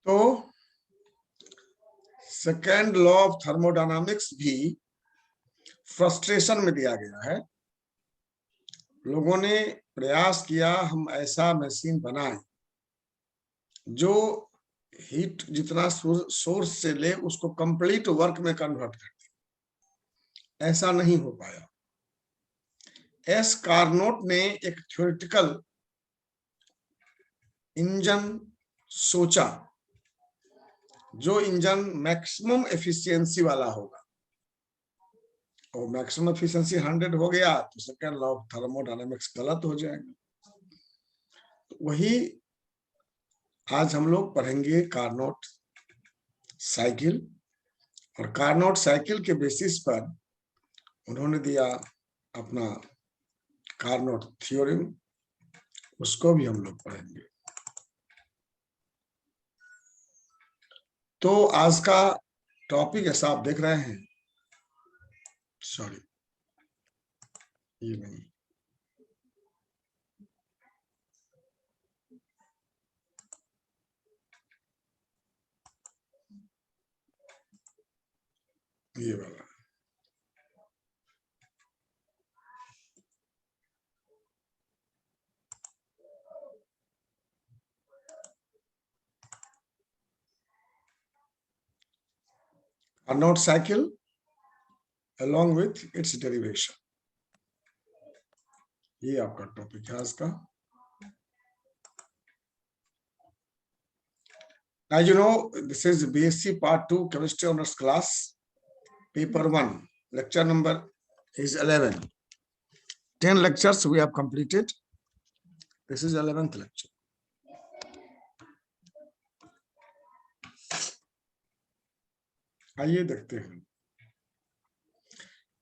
तो second law of thermodynamics भी frustration में दिया गया है। लोगों ने प्रयास किया हम ऐसा मशीन बनाएं जो हीट जितना सोर्स से ले उसको कंप्लीट वर्क में कन्वर्ट कर दे। ऐसा नहीं हो पाया। एस कार्नोट ने एक थ्योरेटिकल इंजन सोचा जो इंजन मैक्सिमम एफिशिएंसी वाला होगा, और मैक्सिमम एफिशिएंसी 100 हो गया तो सेकेंड लॉ ऑफ थर्मोडायनामिक्स गलत हो जाएगा। तो वही आज हम लोग पढ़ेंगे कार्नोट साइकिल, और कार्नोट साइकिल के बेसिस पर उन्होंने दिया अपना कार्नोट थ्योरम, उसको भी हम लोग पढ़ेंगे। तो आज का टॉपिक ऐसा आप देख रहे हैं, सॉरी ये नहीं, ये वाला Carnot cycle along with its derivation, ये आपका टॉपिक है आज का। As you know, this is BSc Part 2 Chemistry Honors Class, Paper 1. Lecture number is 11. 10 lectures we have completed. This is 11th lecture. आइए देखते हैं।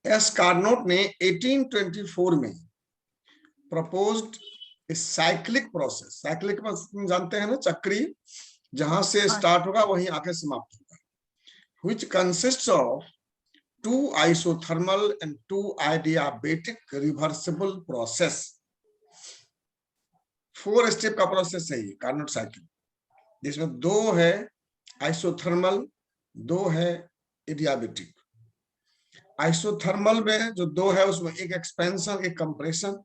एस कार्नोट ने 1824 में प्रपोज्ड साइक्लिक प्रोसेस। साइक्लिक जानते हैं ना, चक्रीय, जहां से स्टार्ट होगा वहीं आके समाप्त होगा, which consists of 2 isothermal and 2 adiabatic reversible process। 4 step का प्रोसेस है ये कार्नोट साइकिल, जिसमें 2 है आइसोथर्मल, 2 है एडियाबेटिक। आइसोथर्मल में जो 2 है उसमें एक एक्सपेंशन एक कंप्रेशन,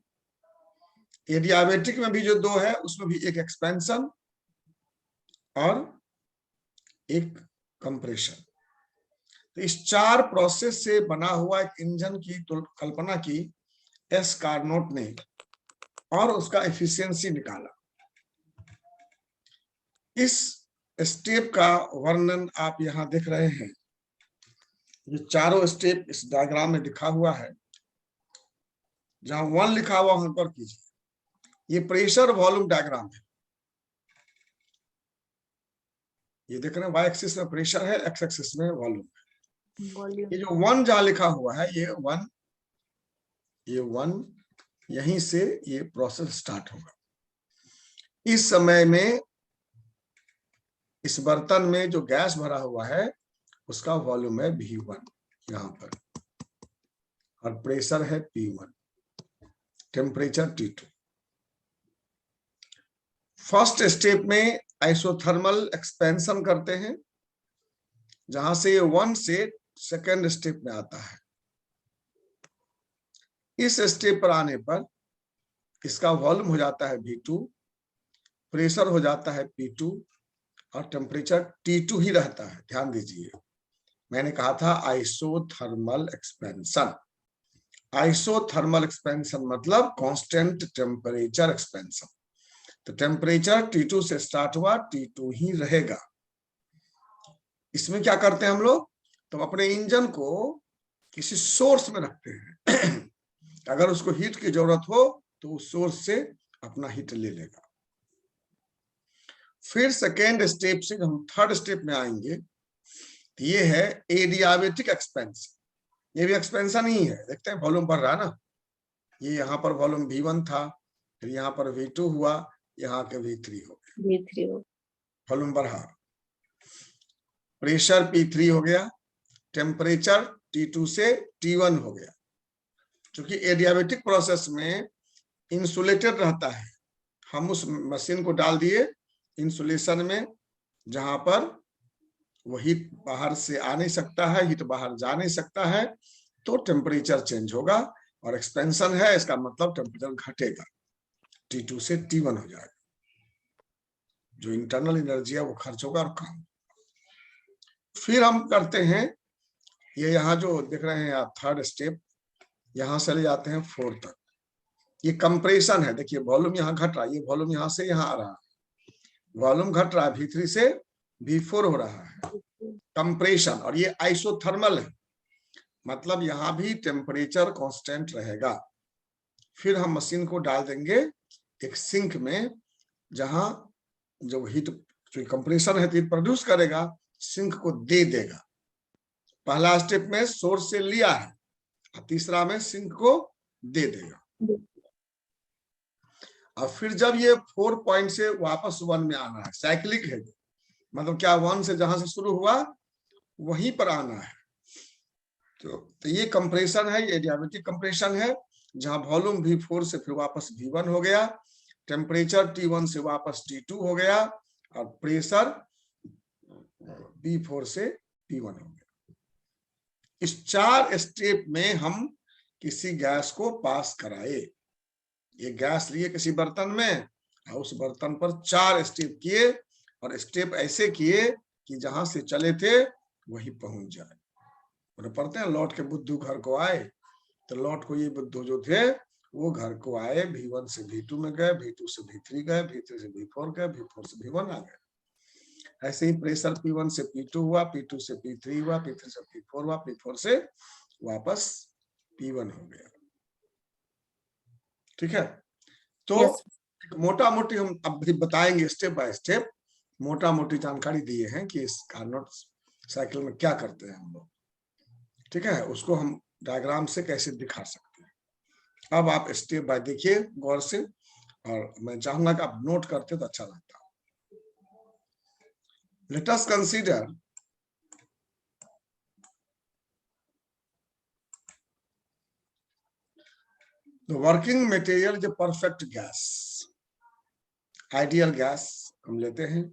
एडियाबेटिक में भी जो 2 है उसमें भी एक एक्सपेंशन और एक कंप्रेशन। तो इस 4 प्रोसेस से बना हुआ एक इंजन की तो कल्पना की एस कार्नोट ने और उसका एफिशिएंसी निकाला। इस स्टेप का वर्णन आप यहां देख रहे हैं। ये चारों स्टेप इस डायग्राम में लिखा हुआ है। जहां 1 लिखा हुआ वहां पर कीजिए। ये प्रेशर वॉल्यूम डायग्राम है। ये देख रहे हैं, वाई एक्सिस में प्रेशर है, एक्स एक्सिस में वॉल्यूम है। ये जो 1 जहां लिखा हुआ है, ये 1 यहीं से ये प्रोसेस स्टार्ट होगा। इस समय में इस बर्तन में जो गैस भरा हुआ है उसका वॉल्यूम है V1 यहां पर, और प्रेशर है P1, temperature T2। First step में आइसोथर्मल एक्सपेंशन करते हैं, जहां से ये 1 से सेकेंड स्टेप में आता है। इस स्टेप पर आने पर इसका वॉल्यूम हो जाता है V2, प्रेशर हो जाता है P2 और टेम्परेचर T2 ही रहता है। ध्यान दीजिए, मैंने कहा था आइसोथर्मल एक्सपेंशन। आइसोथर्मल एक्सपेंशन मतलब कांस्टेंट टेम्परेचर एक्सपेंशन। तो टेम्परेचर T2 से स्टार्ट हुआ, T2 ही रहेगा। इसमें क्या करते हैं हम लोग, तो अपने इंजन को किसी सोर्स में रखते हैं। अगर उसको हीट की जरूरत हो तो उस सोर्स से अपना हीट ले लेगा। फिर सेकेंड स्टेप से हम थर्ड स्टेप में आएंगे। तो ये है एडियाबेटिक एक्सपेंशन। ये भी एक्सपेंशन ही है। देखते हैं वॉल्यूम बढ़ रहा है ना। ये यहाँ पर वॉल्यूम V1 था, फिर यहाँ पर V2 हुआ, यहाँ के V3 हो गया, वॉल्यूम बढ़ा। प्रेशर P3 हो गया, टेम्परेचर T2 से T1 हो गया। क्योंकि एडियाबेटिक प्रोसेस में इंसुलेटेड रहता है, हम उस मशीन को डाल दिए इंसुलेशन में, जहां पर वो हीट बाहर से आ नहीं सकता है, हीट बाहर जा नहीं सकता है, तो टेम्परेचर चेंज होगा। और एक्सपेंशन है, इसका मतलब टेम्परेचर घटेगा, T2 से T1 हो जाएगा। जो इंटरनल एनर्जी है वो खर्च होगा और कम। फिर हम करते हैं, ये यहाँ जो देख रहे हैं आप थर्ड स्टेप, यहां से ले जाते हैं 4 तक। ये कंप्रेशन है, देखिए वॉल्यूम यहाँ घट रहा है, ये वॉल्यूम यहाँ से यहाँ आ रहा है, वॉल्यूम घट रहा है, V3 से V4 हो रहा है, कंप्रेशन। और ये आइसोथर्मल है, मतलब यहाँ भी टेम्परेचर कांस्टेंट रहेगा। फिर हम मशीन को डाल देंगे एक सिंक में, जहां जो हीट, जो कंप्रेशन है, हीट प्रोड्यूस करेगा, सिंक को दे देगा। पहला स्टेप में सोर्स से लिया है, तीसरा में सिंक को दे देगा। और फिर जब ये 4 पॉइंट से वापस 1 में आना है, साइक्लिक है, मतलब क्या 1 से जहां से शुरू हुआ वहीं पर आना है। तो ये कंप्रेशन है, ये एडियाबेटिक कंप्रेशन है, जहां वॉल्यूम V4 से फिर वापस V1 हो गया, टेम्परेचर T1 से वापस T2 हो गया, और प्रेशर V4 से P1 हो गया। इस 4 स्टेप में हम किसी गैस को पास कराए। ये गैस लिए किसी बर्तन में, और उस बर्तन पर 4 स्टेप किए, और स्टेप ऐसे किए कि जहां से चले थे वहीं पहुंच जाए। और पढ़ते हैं, लौट के बुद्धू घर को आए, तो लौट को ये बुद्धू जो थे वो घर को आए, V1 से V2 में गए, V2 से V3 गए, V3 से V4 गए, V4 से V1 आ गए। ऐसे ही प्रेशर P1 से P2 हुआ, P2 से P3 हुआ, P3 से P4 हुआ, P4 से वापस P1 हो गया। ठीक है, तो मोटा मोटी हम अब भी बताएंगे स्टेप बाय स्टेप, मोटा मोटी जानकारी दिए हैं कि इस कार्नोट साइकिल में क्या करते हैं हम लोग। ठीक है, उसको हम डायग्राम से कैसे दिखा सकते हैं। अब आप स्टेप बाय देखिए गौर से, और मैं चाहूंगा कि आप नोट करते तो अच्छा लगता। Let us consider the working material is a perfect gas, ideal gas हम लेते हैं,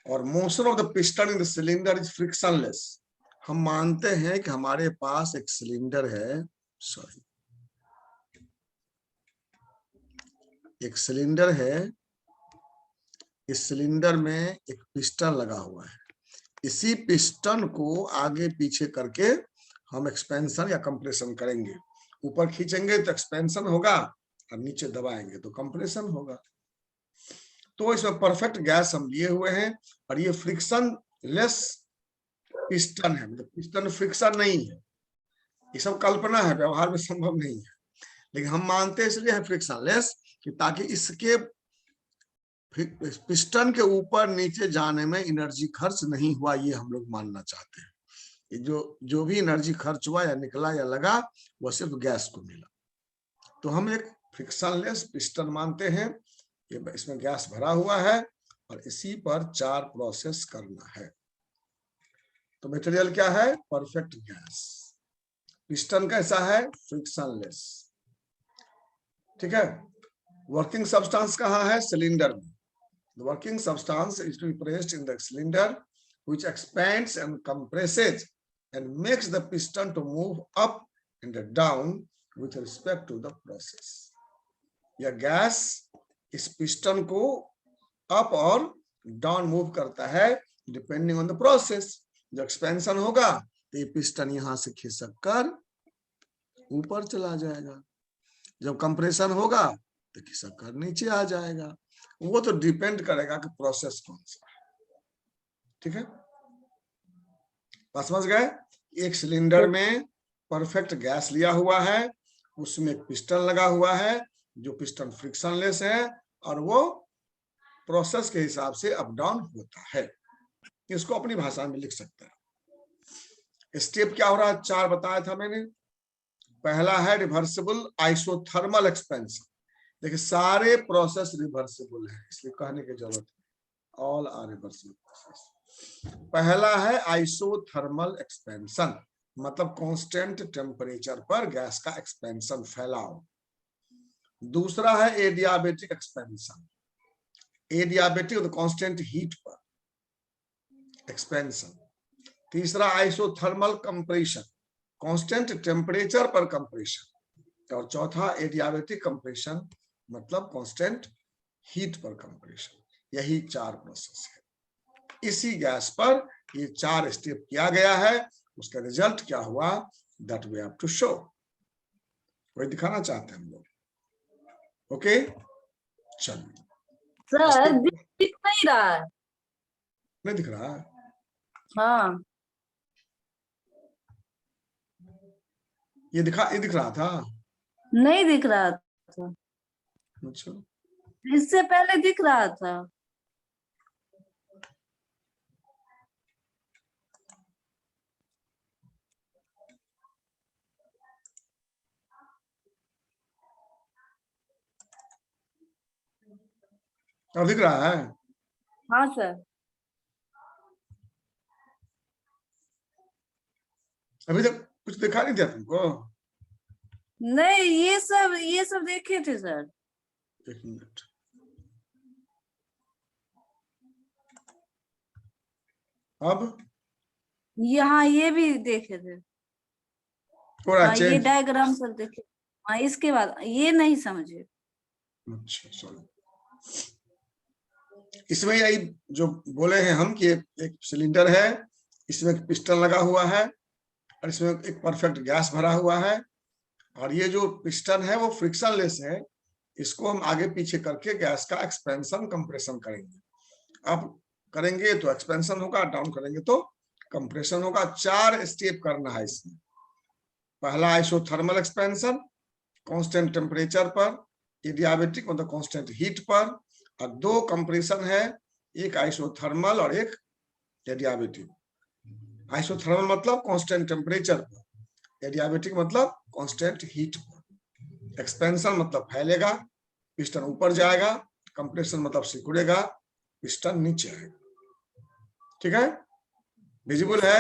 और motion of the piston in the cylinder is frictionless. हम मानते हैं कि हमारे पास एक सिलेंडर है, सॉरी, एक सिलेंडर है, इस सिलेंडर में एक पिस्टन लगा हुआ है। इसी पिस्टन को आगे पीछे करके हम एक्सपेंशन या कंप्रेशन करेंगे। ऊपर खींचेंगे तो एक्सपेंशन होगा, और नीचे दबाएंगे तो कंप्रेशन होगा। तो इसमें परफेक्ट गैस हम लिए हुए हैं, और ये फ्रिक्शन लेस पिस्टन है, मतलब पिस्टन फ्रिक्शन नहीं है। ये सब कल्पना है, व्यवहार में संभव नहीं है, लेकिन हम मानते हैं इसलिए है फ्रिक्शन लेस, कि ताकि इसके पिस्टन के ऊपर नीचे जाने में एनर्जी खर्च नहीं हुआ, ये हम लोग मानना चाहते हैं। ये जो भी एनर्जी खर्च हुआ या निकला या लगा, वो सिर्फ गैस को मिला। तो हम एक फ्रिक्शनलेस पिस्टन मानते हैं, ये इसमें गैस भरा हुआ है, और इसी पर 4 प्रोसेस करना है। तो मटेरियल क्या है? Perfect gas. पिस्टन कैसा है? फ्रिक्शनलेस। ठीक है, वर्किंग सब्सटेंस कहाँ है? सिलेंडर में। The working substance is to be placed in the cylinder, which expands and compresses and makes the piston to move up and down with respect to the process. यह gas इस piston को up और down move करता है depending on the process. जब expansion होगा तो ये पिस्टन यहां से खिसक कर ऊपर चला जाएगा, जब कंप्रेशन होगा तो खिसक कर नीचे आ जाएगा। वो तो डिपेंड करेगा कि प्रोसेस कौन सा है। ठीक है, बस समझ गए। एक सिलेंडर में परफेक्ट गैस लिया हुआ है, उसमें एक पिस्टन लगा हुआ है, जो पिस्टन फ्रिक्शनलेस है, और वो प्रोसेस के हिसाब से अप डाउन होता है। इसको अपनी भाषा में लिख सकते हैं। स्टेप क्या हो रहा है? 4 बताया था मैंने। पहला है रिवर्सिबल आइसोथर्मल एक्सपेंशन। देखिए सारे प्रोसेस रिवर्सिबल है, इसलिए कहने की जरूरत है, ऑल आर रिवर्सिबल प्रोसेस। पहला है आइसोथर्मल एक्सपेंशन, मतलब कांस्टेंट टेम्परेचर पर गैस का एक्सपेंशन, फैलाव। दूसरा है adiabatic expansion, adiabatic constant heat पर। एक्सपेंशन। तीसरा आइसोथर्मल कंप्रेशन, कांस्टेंट टेम्परेचर पर कंप्रेशन। और चौथा एडियाबेटिक कंप्रेशन, मतलब कांस्टेंट हीट पर कंप्रेशन। यही 4 प्रोसेस है। इसी गैस पर ये 4 स्टेप किया गया है। उसका रिजल्ट क्या हुआ, that we have to show. वही दिखाना चाहते हैं हम लोग। ओके, चलिए। सर दिख नहीं रहा है। नहीं दिख रहा है? हाँ, ये दिख रहा था? नहीं दिख रहा था। अच्छा, इससे पहले दिख रहा था। अब दिख रहा है? हाँ सर। अभी तक कुछ दिखा नहीं दिया तुमको? नहीं, ये सब देखे थे सर। एक मिनट, अब यहाँ ये भी देखे थे। हो रहा है हाँ, ये चेंज? डायग्राम सर देखे। हाँ, इसके बाद ये नहीं समझे। अच्छा, चलो। इसमें यही जो बोले हैं हम कि एक सिलेंडर है, इसमें एक पिस्टन लगा हुआ है और इसमें एक परफेक्ट गैस भरा हुआ है। और ये जो पिस्टन है वो फ्रिक्शनलेस है। इसको हम आगे पीछे करके गैस का एक्सपेंशन कंप्रेशन करेंगे। अब करेंगे तो एक्सपेंशन होगा, डाउन करेंगे तो कंप्रेशन होगा। 4 स्टेप करना है इसमें। पहला आइसोथर्मल एक्सपेंशन, कांस्टेंट टेम्परेचर पर। एडियाबेटिक मतलब कांस्टेंट हीट पर। और 2 कंप्रेशन है, एक आइसोथर्मल और एक एडियाबेटिक। आइसोथर्मल मतलब कांस्टेंट टेम्परेचर पर, एडियाबेटिक मतलब कांस्टेंट हीट पर। एक्सपेंशन मतलब फैलेगा, पिस्टन ऊपर जाएगा। कंप्रेशन मतलब सिकुड़ेगा, पिस्टन नीचे आएगा। ठीक है, विजिबल है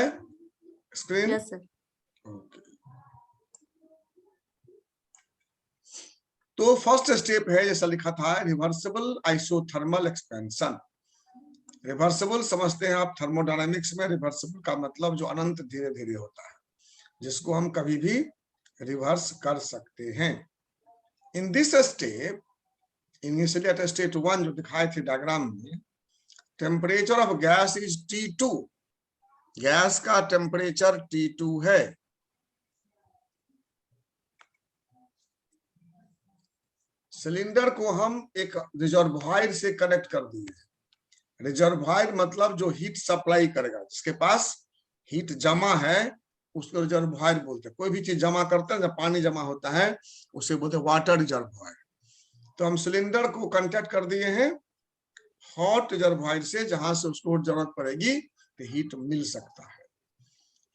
स्क्रीन? Yes sir. ओके। तो फर्स्ट स्टेप है, जैसा लिखा था, रिवर्सिबल आइसोथर्मल एक्सपेंशन। रिवर्सिबल समझते हैं आप थर्मोडायनामिक्स में। रिवर्सिबल का मतलब जो अनंत धीरे धीरे होता है, जिसको हम कभी भी रिवर्स कर सकते हैं। In this step, initially at state 1 जो दिखाए थे डायग्राम में, temperature of gas is T2। Gas का टेम्परेचर T2 है। सिलेंडर को हम एक रिजर्वायर से कनेक्ट कर दिए। रिजर्वायर मतलब जो हीट सप्लाई करेगा, जिसके पास हीट जमा है उसको रिजर्वायर बोलते हैं। कोई भी चीज जमा करते हैं, जब पानी जमा होता है उसे बोलते हैं वाटर रिजर्वायर। तो हम सिलेंडर को कांटेक्ट कर दिए हैं हॉट रिजर्वायर से, जहां से उसको जरूरत पड़ेगी तो हीट मिल सकता है।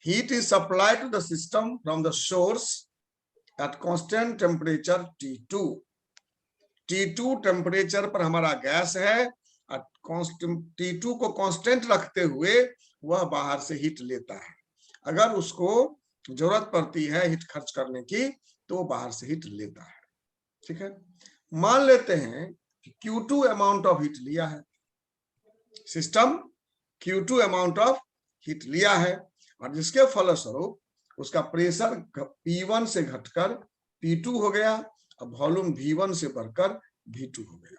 Heat is supplied to the system from the source at constant temperature T2। T2 temperature पर हमारा गैस है। T2 को कांस्टेंट रखते हुए वह बाहर से हीट लेता है। अगर उसको जरूरत पड़ती है हीट खर्च करने की तो वो बाहर से हीट लेता है। ठीक है, मान लेते हैं कि Q2 अमाउंट ऑफ हीट लिया है system, Q2 amount of heat लिया है, और जिसके फलस्वरूप उसका प्रेशर P1 से घटकर P2 हो गया और वॉल्यूम V1 से बढ़कर V2 हो गया।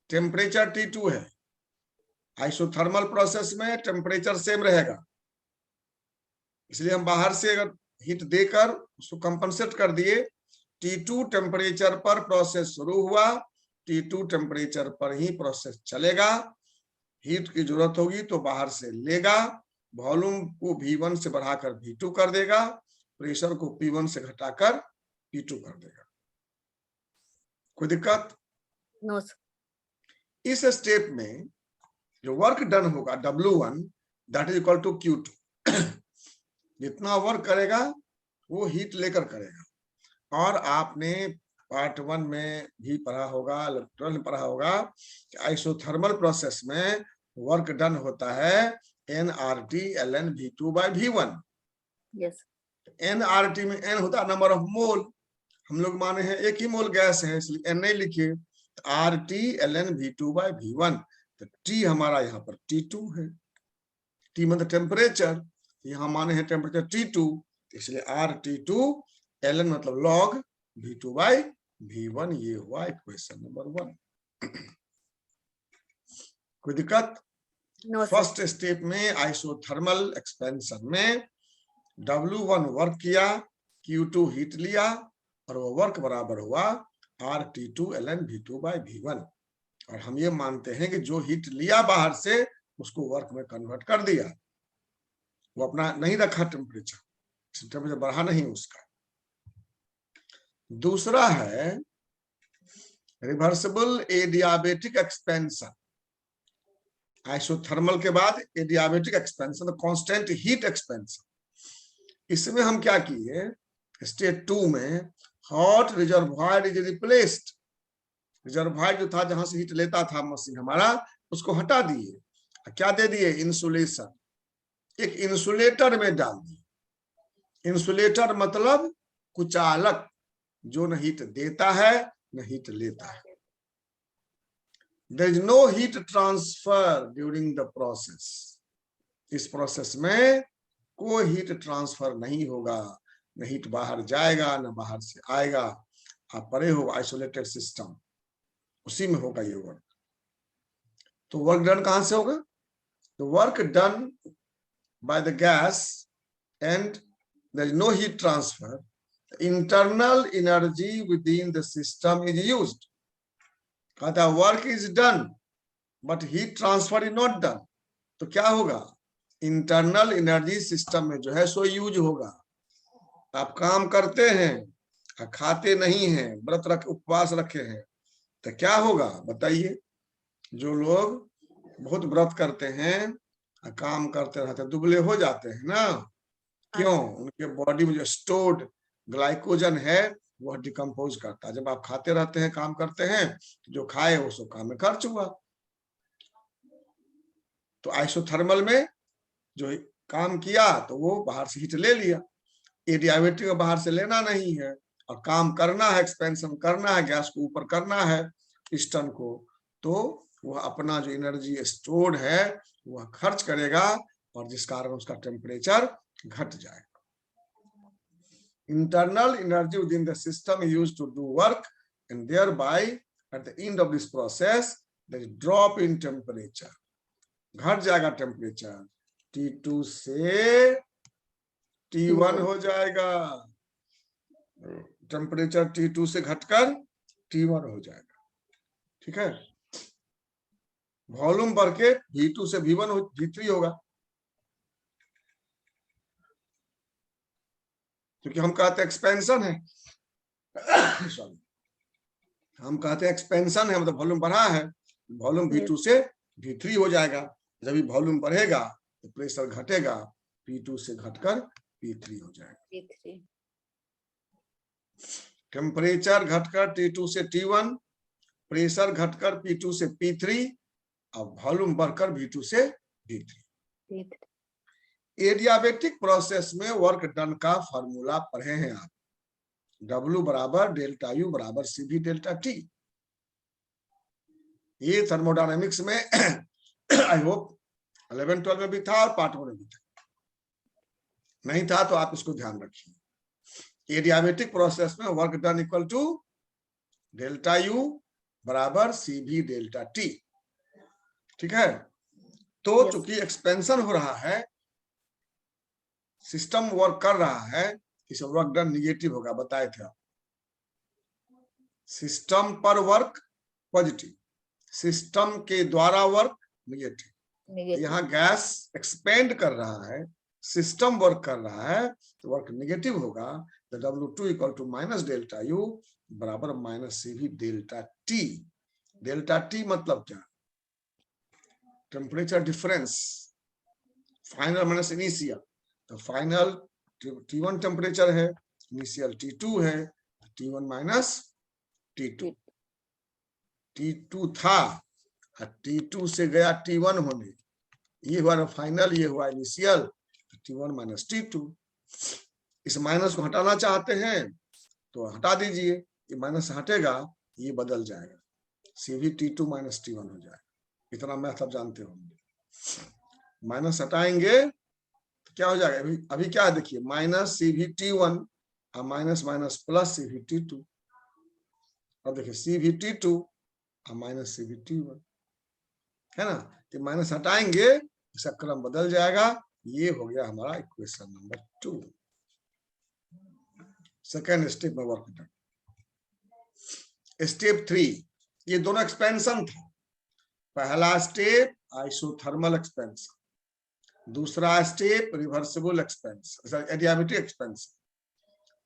टेम्परेचर T2 है। आइसोथर्मल प्रोसेस में टेम्परेचर सेम रहेगा, इसलिए हम बाहर से अगर हीट देकर उसको कंपनसेट कर दिए। T2 टेम्परेचर पर प्रोसेस शुरू हुआ, T2 टेम्परेचर पर ही प्रोसेस चलेगा। हीट की जरूरत होगी तो बाहर से लेगा, वॉल्यूम को V1 से बढ़ाकर V2 कर देगा, प्रेशर को P1 से घटाकर P2 कर देगा। कोई दिक्कत? No sir. इस स्टेप में जो वर्क डन होगा W1 that is equal to Q2। जितना वर्क करेगा वो हीट लेकर करेगा। और आपने पार्ट 1 में भी पढ़ा होगा, इलेक्ट्रॉन में पढ़ा होगा कि आइसोथर्मल प्रोसेस में वर्क डन होता है nRT ln V2/V1। Yes. nRT में n होता है नंबर ऑफ मोल। हम लोग माने हैं एक ही मोल गैस है इसलिए n नहीं लिखे, तो RT ln V2/V1। तो T हमारा यहाँ पर T2 है। T मतलब टेम्परेचर, यहाँ माने हैं टेम्परेचर T2, इसलिए RT2 ln मतलब log V2 by V1, ये हुआ इक्वेशन नंबर 1। कोई दिक्कत? No sir. फर्स्ट स्टेप में आइसोथर्मल एक्सपेंशन में W1 वर्क किया, Q2 हीट लिया, और वो वर्क बराबर हुआ RT2 ln V2 by V1। और हम ये मानते हैं कि जो हीट लिया बाहर से उसको वर्क में कन्वर्ट कर दिया, वो अपना नहीं रखा टेम्परेचर बढ़ा नहीं उसका। दूसरा है रिवर्सिबल एडियाबेटिक एक्सपेंशन। आइसोथर्मल के बाद adiabatic expansion, constant heat expansion. इसमें हम क्या किए, स्टेट 2 में hot reservoir is replaced. Reservoir जो था जहां से हीट लेता था मशीन हमारा, उसको हटा दिए, क्या दे दिए, इंसुलेशन। एक इंसुलेटर में डाल दिए। इंसुलेटर मतलब कुचालक, जो न हीट देता है न हीट लेता है। There is no heat transfer during the process। इस प्रोसेस में कोई हीट ट्रांसफर नहीं होगा, न हीट बाहर जाएगा न बाहर से आएगा। आप पढ़े हो आइसोलेटेड सिस्टम, उसी में होगा ये वर्क। तो वर्क डन कहां से होगा, तो work done by the gas and there is no heat transfer, internal energy within the system is used. कहता है work is done but heat transfer is not done, तो क्या होगा, इंटरनल एनर्जी सिस्टम में जो है सो use होगा। आप काम करते हैं, खाते नहीं हैं, व्रत रख उपवास रखे हैं, तो क्या होगा बताइए। जो लोग बहुत व्रत करते हैं, काम करते रहते हैं, दुबले हो जाते हैं ना, क्यों, उनके बॉडी में जो स्टोर्ड ग्लाइकोजन है वह डिकम्पोज करता है। जब आप खाते रहते हैं, काम करते हैं, तो जो खाए वो सो काम में खर्च हुआ। तो आइसोथर्मल में जो काम किया तो वो बाहर से हीट ले लिया। एडियाबेटिक में बाहर से लेना नहीं है, और काम करना है, एक्सपेंशन करना है, गैस को ऊपर करना है पिस्टन को, तो वह अपना जो एनर्जी स्टोर्ड है वह खर्च करेगा, और जिस कारण उसका टेम्परेचर घट जाएगा। Internal energy within the system is used to do work, and thereby at the end of this process there is drop in temperature। घट जाएगा टेम्परेचर, T2 से T1 हो जाएगा, टेम्परेचर T2 से घटकर T1 हो जाएगा। ठीक है, वॉल्यूम बढ़ के V2 से V1 V3 होगा, क्योंकि हम कहते हैं एक्सपेंशन है। सॉरी, हम कहते हैं एक्सपेंशन है, मतलब वॉल्यूम बढ़ा है, वॉल्यूम V2 से V3 हो जाएगा। जब भी वॉल्यूम बढ़ेगा तो प्रेशर घटेगा, P2 से घटकर P3 हो जाएगा। टेम्परेचर घटकर T2 से T1, प्रेशर घटकर P2 से P3, और वॉल्यूम बढ़कर V2 से V3। एडियाबेटिक प्रोसेस में वर्क डन का फॉर्मूला पढ़े हैं आप, W बराबर डेल्टा U बराबर CV डेल्टा T। ये थर्मोडायनेमिक्स में आई होप 11-12 में भी था और पार्ट 1 में भी था, नहीं था तो आप इसको ध्यान रखिए। एडियाबेटिक प्रोसेस में work done equal to delta U बराबर CV डेल्टा T। ठीक है, तो चूंकि एक्सपेंशन हो रहा है, सिस्टम वर्क कर रहा है, इसे वर्क डन निगेटिव होगा, बताए थे आप। सिस्टम पर वर्क पॉजिटिव, सिस्टम के द्वारा वर्क निगेटिव। यहाँ गैस एक्सपेंड कर रहा है, सिस्टम वर्क कर रहा है, तो वर्क निगेटिव होगा। तो W2 equal to minus delta U बराबर minus CV delta T। Delta T मतलब क्या, temperature difference, final minus initial. तो फाइनल T1 टेम्परेचर है, इनिशियल T2 है, T1 माइनस T2। T2 था, T2 से गया T1 होने, ये हुआ ना फाइनल, ये हुआ इनिशियल, T1 माइनस T2। इस माइनस को हटाना चाहते हैं तो हटा दीजिए, ये माइनस हटेगा, ये बदल जाएगा, CV T2 माइनस T1 हो जाएगा। इतना मैथ आप जानते होंगे। माइनस हटाएंगे तो क्या हो जाएगा, अभी क्या है देखिए, माइनस CVT1 और माइनस माइनस प्लस CVT2, और देखिए CVT2 और माइनस CVT1, है ना। तो माइनस हटाएंगे, इसका क्रम बदल जाएगा। ये हो गया हमारा इक्वेशन नंबर 2। सेकेंड स्टेप में वर्क डन। स्टेप 3, ये दोनों एक्सपेंशन था। पहला स्टेप आइसोथर्मल एक्सपेंशन, दूसरा step reversible expansion, adiabatic expansion,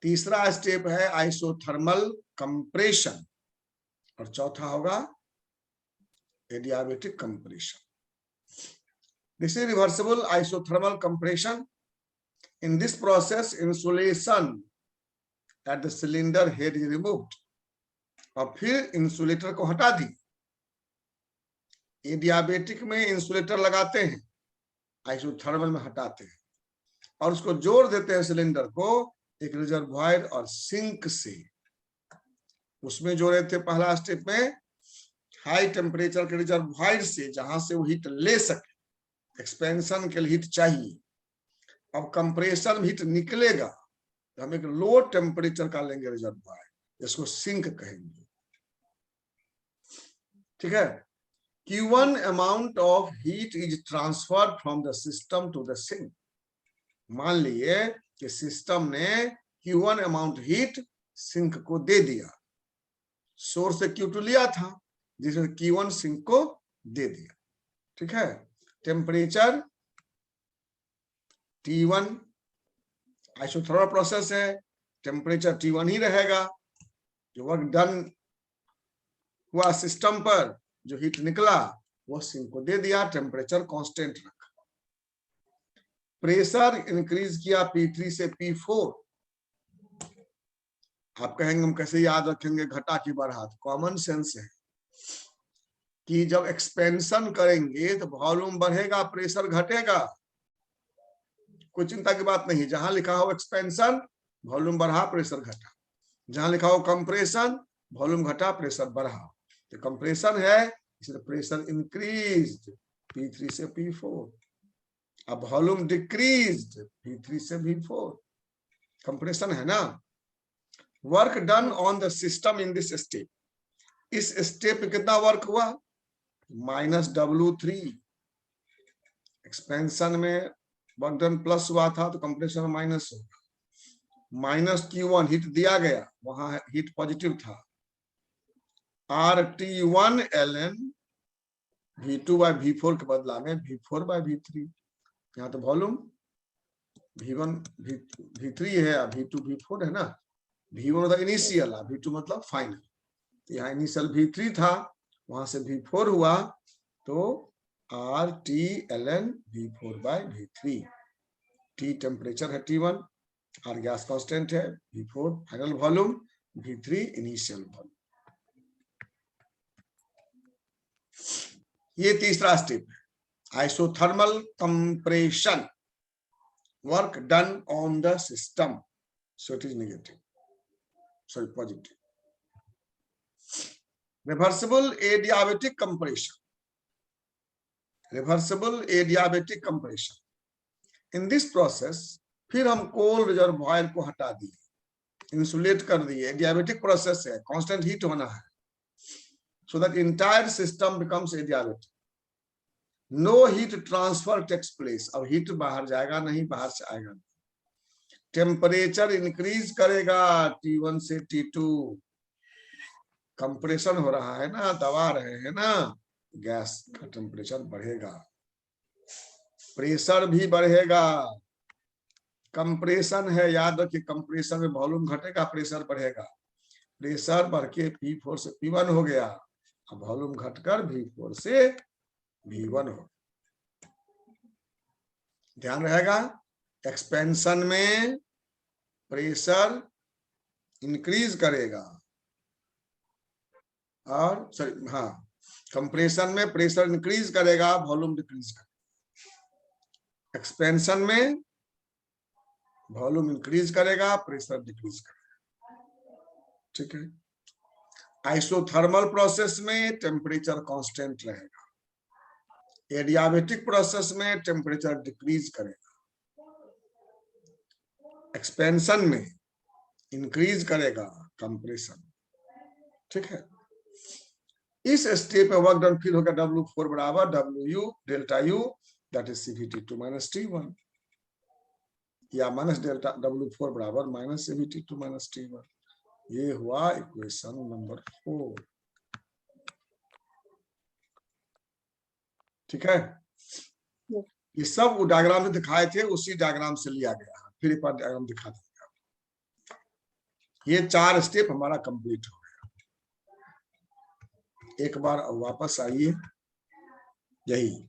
तीसरा स्टेप है आइसोथर्मल कंप्रेशन, और चौथा होगा adiabatic compression. This is reversible isothermal compression. In this process, insulation at the cylinder head is removed. और फिर इंसुलेटर को हटा दी। एडियाबेटिक में इंसुलेटर लगाते हैं, आइसोथर्मल में हटाते हैं, और उसको जोड़ देते हैं सिलेंडर को एक रिजर्वायर और सिंक से। उसमें जोड़े थे पहला स्टेप में हाई टेम्परेचर के रिजर्वायर से, जहां से वो हीट ले सके, एक्सपेंशन के लिए हीट चाहिए। अब कंप्रेशन हीट निकलेगा तो हम एक लो टेम्परेचर का लेंगे रिजर्वायर, इसको सिंक कहेंगे, ठीक है। Q1 amount of heat is transferred from the system to the sink. मान लिए कि सिस्टम ने Q1 अमाउंट हीट सिंक को दे दिया, सोर्स से Q2 लिया था, जिसमें Q1 सिंक को दे दिया, ठीक है। टेम्परेचर T1 आइसोथर्मल प्रोसेस है, टेम्परेचर T1 ही रहेगा। जो वर्क डन हुआ सिस्टम पर, जो हीट निकला वो सिंक को दे दिया, टेम्परेचर कांस्टेंट रखा। प्रेशर इंक्रीज किया P3 से P4। आप कहेंगे हम कैसे याद रखेंगे, घटा की बढ़ा, कॉमन सेंस है कि जब एक्सपेंशन करेंगे तो वॉल्यूम बढ़ेगा, प्रेशर घटेगा, कोई चिंता की बात नहीं। जहां लिखा हो एक्सपेंशन, वॉल्यूम बढ़ा, प्रेशर घटा। जहां लिखा हो कंप्रेशन, वॉल्यूम घटा, प्रेशर बढ़ा। तो कंप्रेशन है, इसलिए प्रेशर इंक्रीज्ड P3 से P4। अब वॉल्यूम डिक्रीज्ड P3 से P4, कंप्रेशन है ना। Work done on the system in this step, इस स्टेप पे कितना वर्क हुआ, -W3। एक्सपेंशन में वर्क डन प्लस हुआ था तो कंप्रेशन में माइनस होगा। -Q1 हीट दिया गया, वहां हीट पॉजिटिव था, RT1 ln V2/V4 के बदला में V4/V3। यहाँ तो वॉल्यूम V1 V3 है, V2 V4 है ना। V1 मतलब इनिशियल, V2 मतलब फाइनल। यहाँ इनिशियल V3 था, वहां से V4 हुआ, तो RT ln V4/V3। T temperature है T1, R गैस कांस्टेंट है, V4 final volume, V3 initial volume. ये तीसरा स्टेप है isothermal compression, work done on the system, so it is negative, sorry positive. Reversible adiabatic compression, reversible adiabatic compression. In this process फिर हम कोल reservoir को हटा दिए, insulate कर दिए। एडियाबेटिक प्रोसेस है, कांस्टेंट हीट होना है, so that entire system becomes adiabatic. No heat transfer takes place. अब हीट बाहर जाएगा नहीं, बाहर से आएगा नहीं। टेम्परेचर इंक्रीज करेगा T1 से T2, कंप्रेशन हो रहा है ना, दबा रहे हैं ना, गैस का टेम्परेचर बढ़ेगा, प्रेशर भी बढ़ेगा। कंप्रेशन है, याद रखिए, कंप्रेशन में वॉल्यूम घटेगा, प्रेशर बढ़ेगा। प्रेशर बढ़ के P4 से P1 हो गया, अब वॉल्यूम घटकर V4 से V1 हो। ध्यान रहेगा, एक्सपेंशन में प्रेशर इंक्रीज करेगा, और सॉरी हाँ, कंप्रेशन में प्रेशर इंक्रीज करेगा, वॉल्यूम डिक्रीज करेगा। एक्सपेंशन में वॉल्यूम इंक्रीज करेगा, प्रेशर डिक्रीज करेगा, ठीक है। आइसोथर्मल प्रोसेस में टेम्परेचर कांस्टेंट रहेगा, एडियाबेटिक प्रोसेस में टेम्परेचर डिक्रीज करेगा, एक्सपेंशन में इंक्रीज करेगा कंप्रेशन। ठीक है, इस स्टेप पे वर्क डन फिर होगा W4 बराबर WU delta U that is CVT2 minus T1, या माइनस डेल्टा W4 बराबर माइनस CVT2 माइनस T1। ये हुआ इक्वेशन नंबर 4। ठीक है, ये सब वो डायग्राम में दिखाए थे, उसी डायग्राम से लिया गया है। फिर एक बार डायग्राम दिखा देंगे। ये 4 स्टेप हमारा कंप्लीट हो गया। एक बार वापस आइए, यही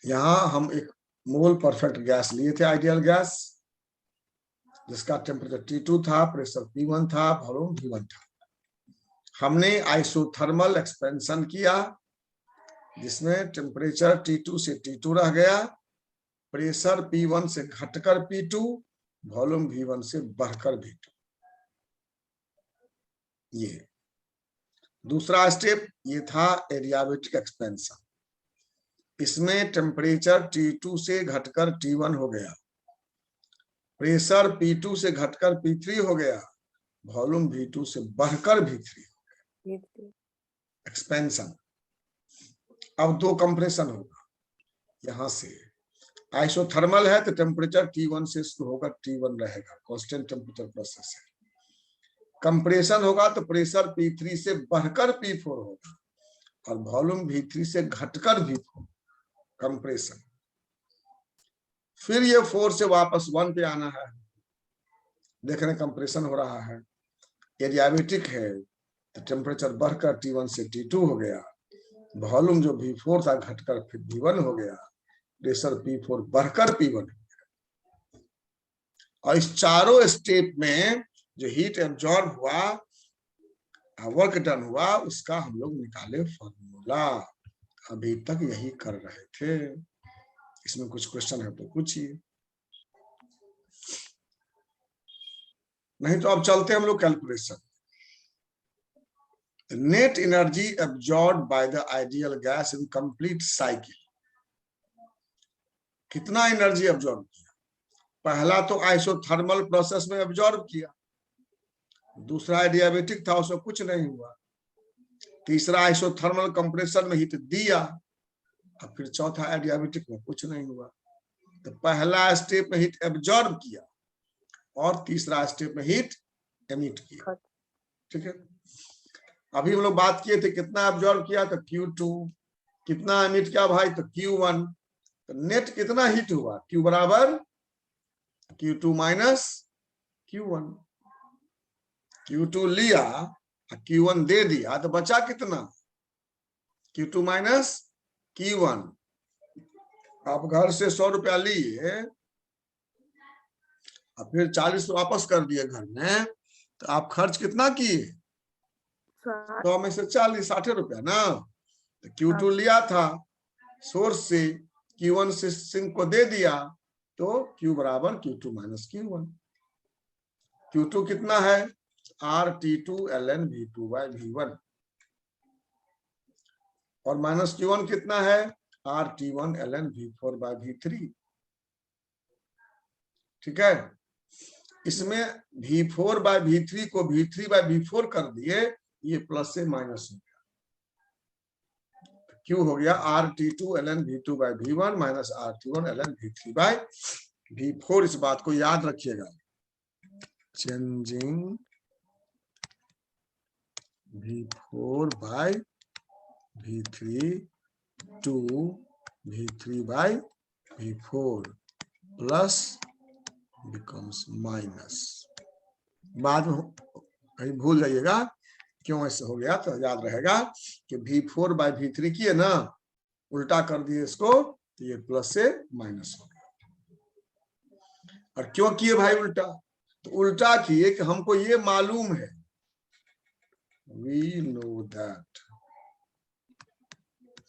यहां हम एक मोल परफेक्ट गैस लिए थे, आइडियल गैस, जिसका टेम्परेचर T2 था, प्रेशर P1 था, वॉल्यूम V1 था। हमने आइसोथर्मल एक्सपेंशन किया, जिसमें टेम्परेचर T2 से T2 रह गया, प्रेशर P1 से घटकर P2, वॉल्यूम V1 से बढ़कर V2। ये दूसरा स्टेप ये था एडियाबेटिक एक्सपेंशन। इसमें टेम्परेचर T2 से घटकर T1 हो गया, प्रेशर P2 से घटकर P3 हो गया, वॉल्यूम V2 से बढ़कर V3 हो गया, एक्सपेंशन। अब 2 कंप्रेशन होगा। यहां से आइसोथर्मल है तो टेम्परेचर T1 से शुरू होगा, T1 रहेगा, कांस्टेंट टेम्परेचर प्रोसेस है। कंप्रेशन होगा तो प्रेशर P3 से बढ़कर P4 होगा और वॉल्यूम V3 से घटकर V4, कंप्रेशन। फिर ये 4 से वापस 1 पे आना है। देख रहे हैं कंप्रेशन हो रहा है, एडियाबेटिक है तो टेम्परेचर बढ़कर T1 से T2 हो गया, वॉल्यूम जो V4 था घटकर फिर V1 हो गया, प्रेशर P4 बढ़कर P1 हो गया। और इस चारों स्टेप में जो हीट एब्जॉर्ब हुआ, वर्क डन हुआ, उसका हम लोग निकाले फॉर्मूला। अभी तक यही कर रहे थे। इसमें कुछ क्वेश्चन है तो पूछिए, नहीं तो अब चलते हम लोग calculation. Net energy absorb by the ideal gas in complete cycle. कितना एनर्जी एब्जॉर्ब किया? पहला तो आइसोथर्मल प्रोसेस में एब्जॉर्ब किया, दूसरा एडियाबेटिक था, उसमें कुछ नहीं हुआ, तीसरा आइसोथर्मल कंप्रेशन में हीट दिया, और फिर चौथा एडियाबेटिक में कुछ नहीं हुआ। तो पहला स्टेप में हीट एब्जॉर्ब किया और तीसरा स्टेप में हीट एमिट किया। ठीक है, अभी हम लोग बात किए थे कितना एब्जॉर्ब किया, तो Q2, कितना एमिट किया भाई, तो Q1। तो नेट कितना हीट हुआ, Q बराबर Q2 माइनस Q1। Q2 लिया Q1 दे दिया, तो बचा कितना, Q2 माइनस Q1। आप घर से 100 रुपया लिए और फिर 40 वापस कर दिए घर में, तो आप खर्च कितना किए, 100 में से 40, 60 रुपया ना। तो Q2 लिया था सोर्स से, Q1 से सिंक को दे दिया, तो Q बराबर Q2 माइनस Q1। Q2 कितना है, RT2 ln V2 by V1, और माइनस Q1 कितना है, RT1 ln V4 by V3। ठीक है, इसमें V4 by V3 को V3 by V4 कर दिए, ये प्लस से माइनस हो गया, Q हो गया RT2 ln V2 by V1 minus RT1 ln V3 by V4। इस बात को याद रखिएगा, changing V4 by V3 to V3 by V4 plus becomes minus। बाद में कहीं भूल जाइएगा क्यों ऐसे हो गया, तो याद रहेगा कि V4 by V3 किए ना, उल्टा कर दिए इसको, तो ये प्लस से माइनस हो गया। और क्यों किए भाई उल्टा, तो उल्टा किए कि हमको ये मालूम है, we know that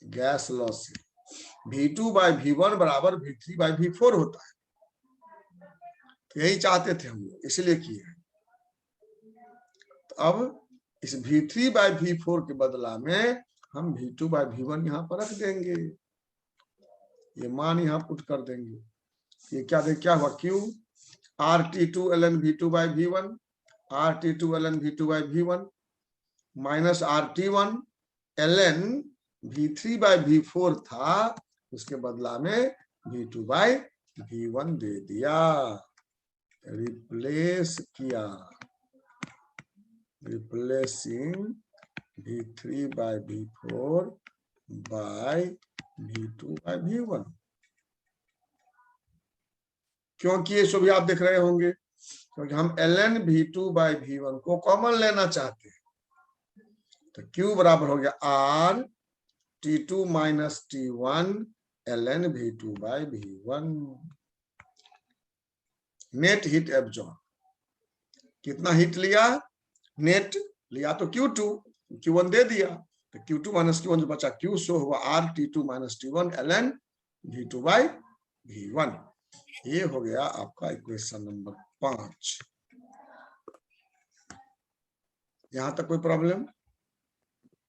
gas laws से V2 by V1 बराबर V3 by V4 होता है, तो यही चाहते थे हम लोग, इसलिए किए। तो अब इस V3 by V4 के बदला में हम V2 बाय V1 यहाँ पर रख देंगे, ये मान यहाँ पुट कर देंगे। ये क्या हुआ Q RT2 ln V2 bye V1 RT2 ln V2 bye V1 minus RT1 ln V3 by V4 था, उसके बदला में V2 बाय V1 दे दिया, रिप्लेस किया, replacing V3 by V4 bye V2 bye V1। क्योंकि ये सभी आप देख रहे होंगे, क्योंकि हम ln V2 बाय V1 को कॉमन लेना चाहते हैं। तो Q बराबर हो गया R T2 minus T1 ln V2 bye V1। Net heat absorb, कितना हीट लिया, नेट लिया तो Q2, Q1 दे दिया, तो Q2 माइनस Q1 जो बचा Q, सो हुआ R T2 minus T1 ln V2 bye V1। ये हो गया आपका इक्वेशन नंबर 5। यहां तक कोई प्रॉब्लम?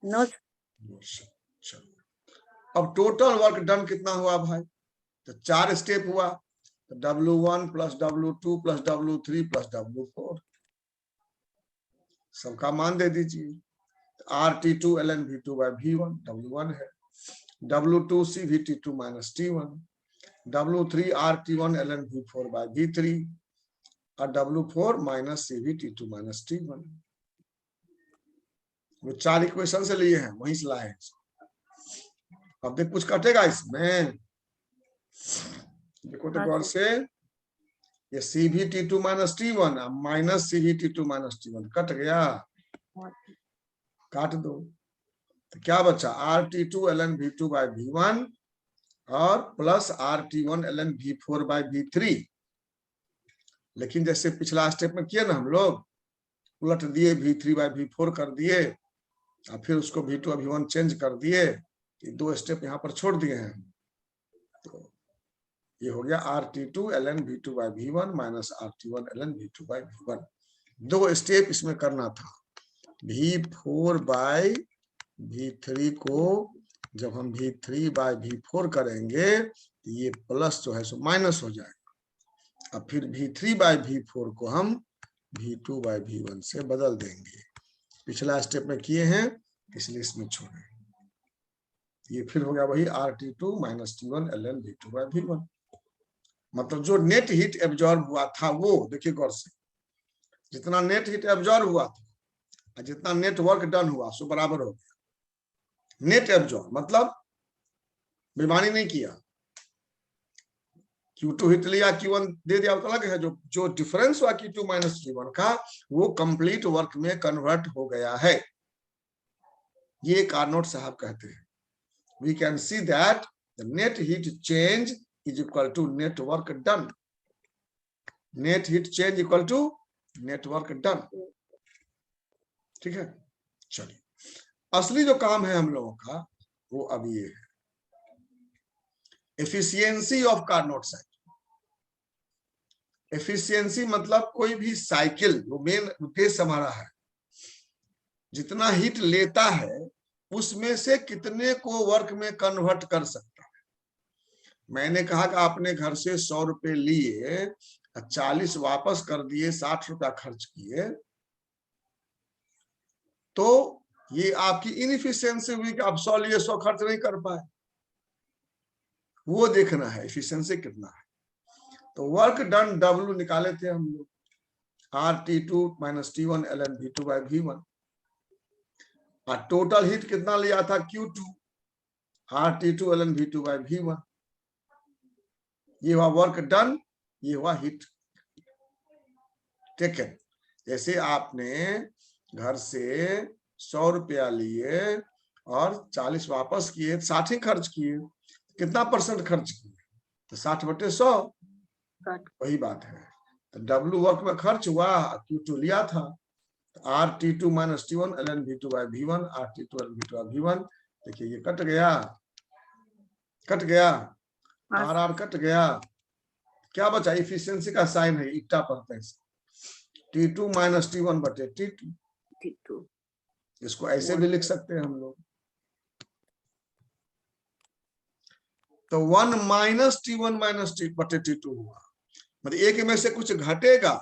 नो। चलो, अब टोटल वर्क डन कितना हुआ भाई? तो 4 स्टेप हुआ, तो W1 plus W2 plus W3 plus W4, सबका मान दे दीजिए। RT2 ln V2 bye V1 W1 है, W2 CVT2 minus T1, W3 RT1 ln V4 bye V3 और W4 minus CVT2 minus T1। वो 4 इक्वेशन से लिए हैं, वहीं से लाए हैं। अब देख कुछ कटेगा इसमें, देखो तो गौर से, ये CVT2 minus T1 minus CVT2 minus T1 cut गया, काट दो, तो क्या बचा RT2 ln V2 bye V1 और plus RT1 ln V4 bye V3। लेकिन जैसे पिछला स्टेप में किया ना हम लोग, उलट दिए, V3 बाय V4 कर दिए और फिर उसको V2 V1 चेंज कर दिए, ये 2 स्टेप यहाँ पर छोड़ दिए हैं। तो ये हो गया RT2 ln V2 bye V1 minus RT1 ln V2 bye V1। 2 step इसमें करना था। V4 बाय V3 को जब हम V3 बाय V4 करेंगे, तो ये प्लस जो है सो माइनस हो जाएगा। अब फिर V3 बाय V4 को हम V2 बाय V1 से बदल देंगे। पिछला स्टेप में किए हैं, इसलिए इसमें छोड़े। ये फिर हो गया वही RT2 minus T1 ln V2 bye V1। मतलब जो नेट हीट एब्जॉर्ब हुआ था, वो देखिए गौर से, जितना नेट हीट एब्जॉर्ब हुआ था, जितना नेट वर्क डन हुआ, सो बराबर हो गया। नेट एब्जॉर्ब मतलब बेईमानी नहीं किया, Q2 हिट लिया, Q1 दे दिया, तो अलग है। जो डिफरेंस हुआ Q2 माइनस Q1 का, वो कंप्लीट वर्क में कन्वर्ट हो गया है। ये कार्नोट साहब कहते हैं। We can see that the net heat change is equal to net work done. Net heat change equal to net work done. ठीक है, चलिए असली जो काम है हम लोगों का, वो अब ये है, efficiency of Carnot cycle. Efficiency मतलब कोई भी साइकिल, वो मेन उद्देश्य हमारा है, जितना हीट लेता है उसमें से कितने को वर्क में कन्वर्ट कर सकता है। मैंने कहा कि आपने घर से 100 रुपए लिए, 40 वापस कर दिए, 60 रुपया खर्च किए, तो ये आपकी इनएफिशिएंसी हुई कि आप 100 लिए, 100 खर्च नहीं कर पाए। वो देखना है एफिशिएंसी कितना है। तो वर्क डन W निकाले थे हम लोग, RT2 minus T1 ln V2 bye V1, और टोटल हीट कितना लिया था Q2, RT2 ln V2 bye V1। ये हुआ वर्क डन, ये हुआ हीट टेकन। जैसे आपने घर से 100 रुपया लिए और 40 वापस किए, 60 ही खर्च किए, कितना परसेंट खर्च किए? तो 60/100, वही बात है। तो W वर्क में खर्च हुआ, Q2 लिया था, RT2 minus T1 ln V2 bye V1, RT2 ln V2 bye V1। देखिए ये कट गया, कट गया, RR कट गया, क्या बचा? इफिशियंसी का साइन है, इक्टा पढ़ते हैं, T2 माइनस T1 बटे T2। इसको ऐसे भी लिख सकते हैं हम लोग, तो 1 माइनस T1 माइनस T2 हुआ, मतलब एक में से कुछ घटेगा,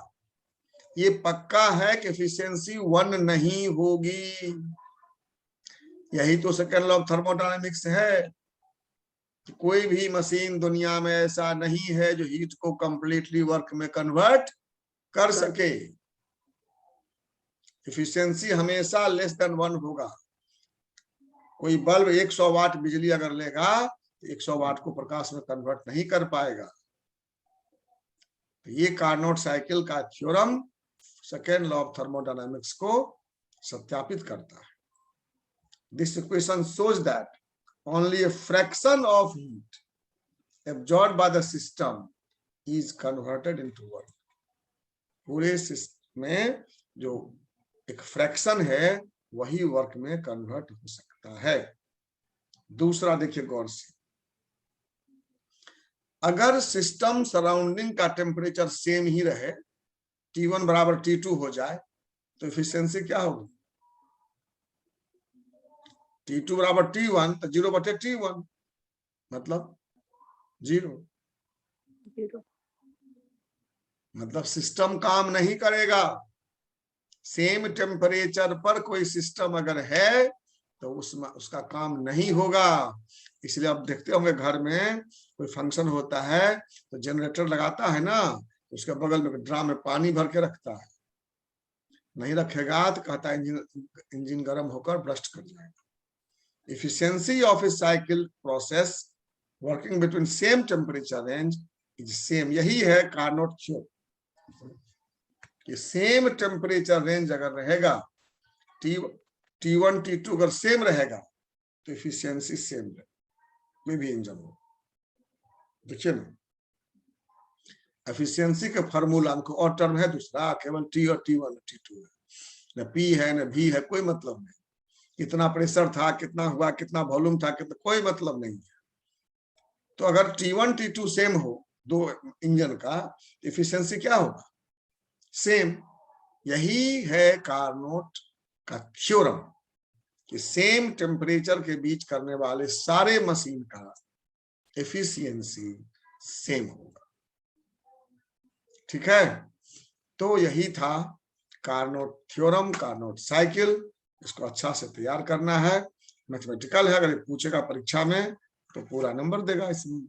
ये पक्का है कि एफिशिएंसी 1 नहीं होगी। यही तो सेकेंड लॉ ऑफ थर्मोडायनेमिक्स है कि कोई भी मशीन दुनिया में ऐसा नहीं है जो हीट को कंप्लीटली वर्क में कन्वर्ट कर सके। एफिशिएंसी हमेशा लेस देन 1 होगा। कोई बल्ब 100 वाट बिजली अगर लेगा तो 100 वाट को प्रकाश में कन्वर्ट नहीं कर पाएगा। तो ये कार्नोट साइकिल का theorem second law of thermodynamics को सत्यापित करता है। This equation shows that only a fraction of heat absorbed by the system is converted into work. पूरे सिस्टम में जो एक फ्रैक्शन है वही वर्क में कन्वर्ट हो सकता है। दूसरा देखिए गौर से, अगर सिस्टम सराउंडिंग का टेम्परेचर सेम ही रहे, T1 बराबर T2 हो जाए, तो एफिशिएंसी क्या होगी? T2 बराबर T1 तो 0/T1 मतलब 0, मतलब सिस्टम काम नहीं करेगा। सेम टेम्परेचर पर कोई सिस्टम अगर है तो उसमें उसका काम नहीं होगा। इसलिए आप देखते होंगे घर में कोई फंक्शन होता है तो जनरेटर लगाता है ना, तो उसके बगल में ड्राम में पानी भर के रखता है, नहीं रखेगा तो कहता है इंजन गर्म होकर ब्रस्ट कर जाएगा। Efficiency of a cycle process working between same temperature range is same. यही है कार्नोट थ्योरम कि सेम टेम्परेचर रेंज अगर रहेगा, T1 T2 अगर सेम रहेगा तो एफिशिएंसी सेम रहेगा, कोई भी इंजन हो। देखिए ना, एफिशिएंसी का फॉर्मूला हमको और टर्म है दूसरा, केवल T और T1 और T2 है, न P है न V है, कोई मतलब नहीं। कितना प्रेशर था, कितना हुआ, कितना वॉल्यूम था, कितना, कोई मतलब नहीं है। तो अगर T1 T2 सेम हो दो इंजन का, एफिशिएंसी क्या होगा? सेम। यही है कार्नोट का थ्योरम कि सेम टेम्परेचर के बीच करने वाले सारे मशीन का एफिशिएंसी सेम होगा। ठीक है, तो यही था कार्नोट थ्योरम, कार्नोट साइकिल। इसको अच्छा से तैयार करना है, मैथमेटिकल है, अगर पूछेगा परीक्षा में तो पूरा नंबर देगा इसमें।